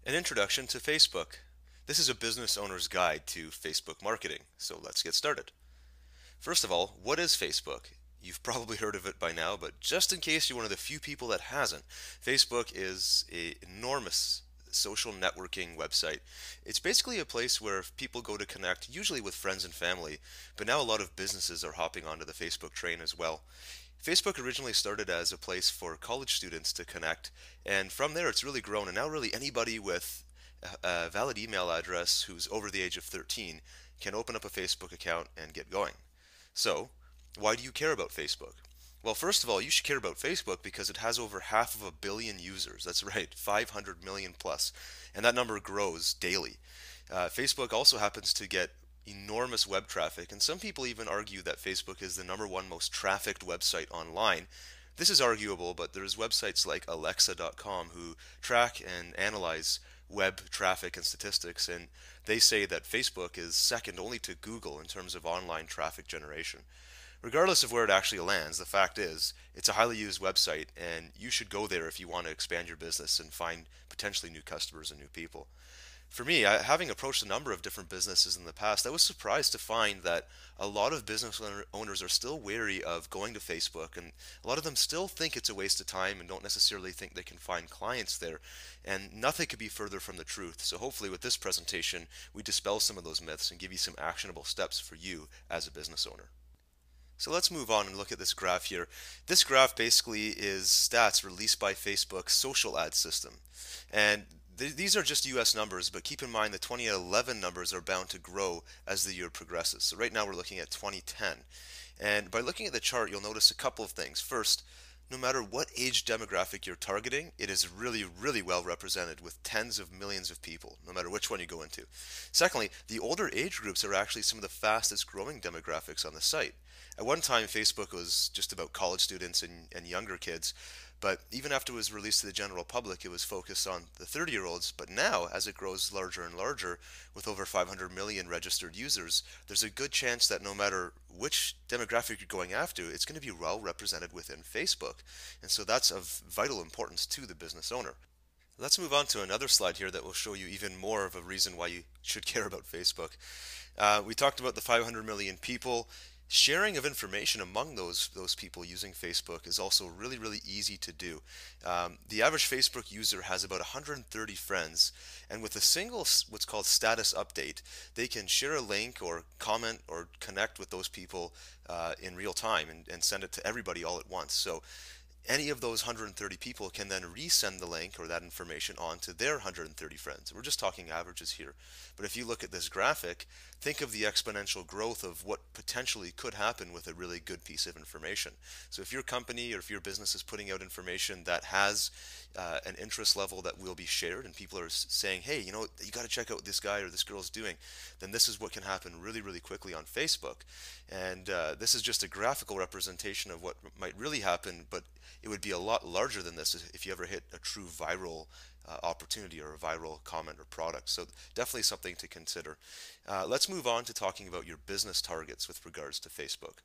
An introduction to Facebook. This is a business owner's guide to Facebook marketing, so let's get started. First of all, what is Facebook? You've probably heard of it by now, but just in case you're one of the few people that hasn't, Facebook is an enormous social networking website. It's basically a place where people go to connect, usually with friends and family, but now a lot of businesses are hopping onto the Facebook train as well. Facebook originally started as a place for college students to connect, and from there it's really grown. And now, really, anybody with a valid email address who's over the age of 13 can open up a Facebook account and get going. So, why do you care about Facebook? Well, first of all, you should care about Facebook because it has over half of a billion users. That's right, 500 million plus, and that number grows daily. Facebook also happens to get enormous web traffic, and some people even argue that Facebook is the number one most trafficked website online. This is arguable, but there's websites like Alexa.com who track and analyze web traffic and statistics, and they say that Facebook is second only to Google in terms of online traffic generation. Regardless of where it actually lands, the fact is it's a highly used website, and you should go there if you want to expand your business and find potentially new customers and new people. For me, having approached a number of different businesses in the past, I was surprised to find that a lot of owners are still wary of going to Facebook, and a lot of them still think it's a waste of time and don't necessarily think they can find clients there. And nothing could be further from the truth. So hopefully with this presentation, we dispel some of those myths and give you some actionable steps for you as a business owner. So let's move on and look at this graph here. This graph basically is stats released by Facebook's social ad system. And these are just US numbers, but keep in mind the 2011 numbers are bound to grow as the year progresses. So right now we're looking at 2010. And by looking at the chart, you'll notice a couple of things. First, no matter what age demographic you're targeting, it is really, really well represented with tens of millions of people, no matter which one you go into. Secondly, the older age groups are actually some of the fastest growing demographics on the site. At one time, Facebook was just about college students and younger kids, but even after it was released to the general public, it was focused on the 30-year-olds. But now, as it grows larger and larger, with over 500 million registered users, there's a good chance that no matter which demographic you're going after, it's going to be well represented within Facebook. And so that's of vital importance to the business owner. Let's move on to another slide here that will show you even more of a reason why you should care about Facebook. We talked about the 500 million people. Sharing of information among those people using Facebook is also really, really easy to do. The average Facebook user has about 130 friends, and with a single what's called status update, they can share a link or comment or connect with those people in real time and send it to everybody all at once. So any of those 130 people can then resend the link or that information on to their 130 friends. We're just talking averages here. But if you look at this graphic, think of the exponential growth of what potentially could happen with a really good piece of information. So if your company or if your business is putting out information that has an interest level that will be shared and people are saying, hey, you know, you got to check out what this guy or this girl is doing, then this is what can happen really, really quickly on Facebook. And this is just a graphical representation of what might really happen, but it would be a lot larger than this if you ever hit a true viral opportunity or a viral comment or product. So definitely something to consider. Let's move on to talking about your business targets with regards to Facebook.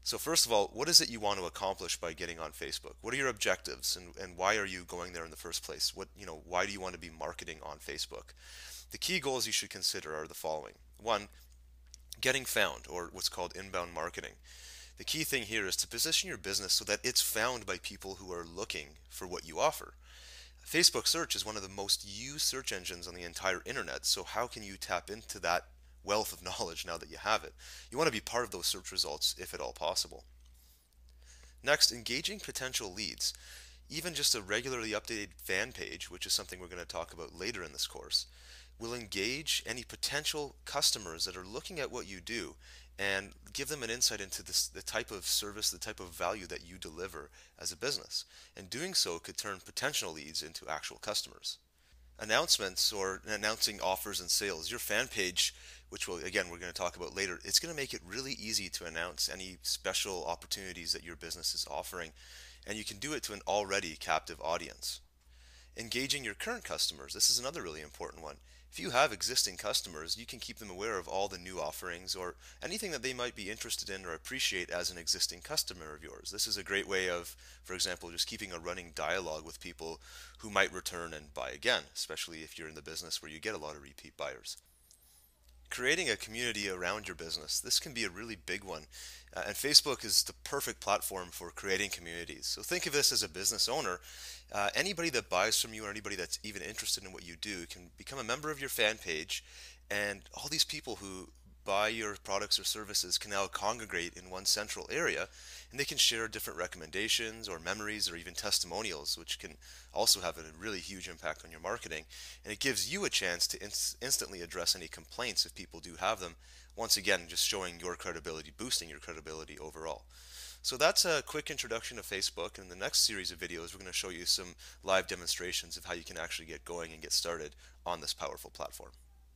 So first of all, what is it you want to accomplish by getting on Facebook? What are your objectives and why are you going there in the first place? Why do you want to be marketing on Facebook? The key goals you should consider are the following. One, getting found, or what's called inbound marketing. The key thing here is to position your business so that it's found by people who are looking for what you offer. Facebook search is one of the most used search engines on the entire internet, so how can you tap into that wealth of knowledge now that you have it? You want to be part of those search results if at all possible. Next, engaging potential leads. Even just a regularly updated fan page, which is something we're going to talk about later in this course, will engage any potential customers that are looking at what you do and give them an insight into the type of service, the type of value that you deliver as a business. And doing so could turn potential leads into actual customers. Announcements or announcing offers and sales. Your fan page, which again we're going to talk about later, it's going to make it really easy to announce any special opportunities that your business is offering, and you can do it to an already captive audience. Engaging your current customers. This is another really important one. If you have existing customers, you can keep them aware of all the new offerings or anything that they might be interested in or appreciate as an existing customer of yours. This is a great way of, for example, just keeping a running dialogue with people who might return and buy again, especially if you're in the business where you get a lot of repeat buyers. Creating a community around your business. This can be a really big one. And Facebook is the perfect platform for creating communities. So think of this as a business owner. Anybody that buys from you or anybody that's even interested in what you do can become a member of your fan page. And all these people who buy your products or services can now congregate in one central area, and they can share different recommendations or memories or even testimonials, which can also have a really huge impact on your marketing. And it gives you a chance to instantly address any complaints if people do have them. Once again, just showing your credibility, boosting your credibility overall. So that's a quick introduction of Facebook. In the next series of videos, we're going to show you some live demonstrations of how you can actually get going and get started on this powerful platform.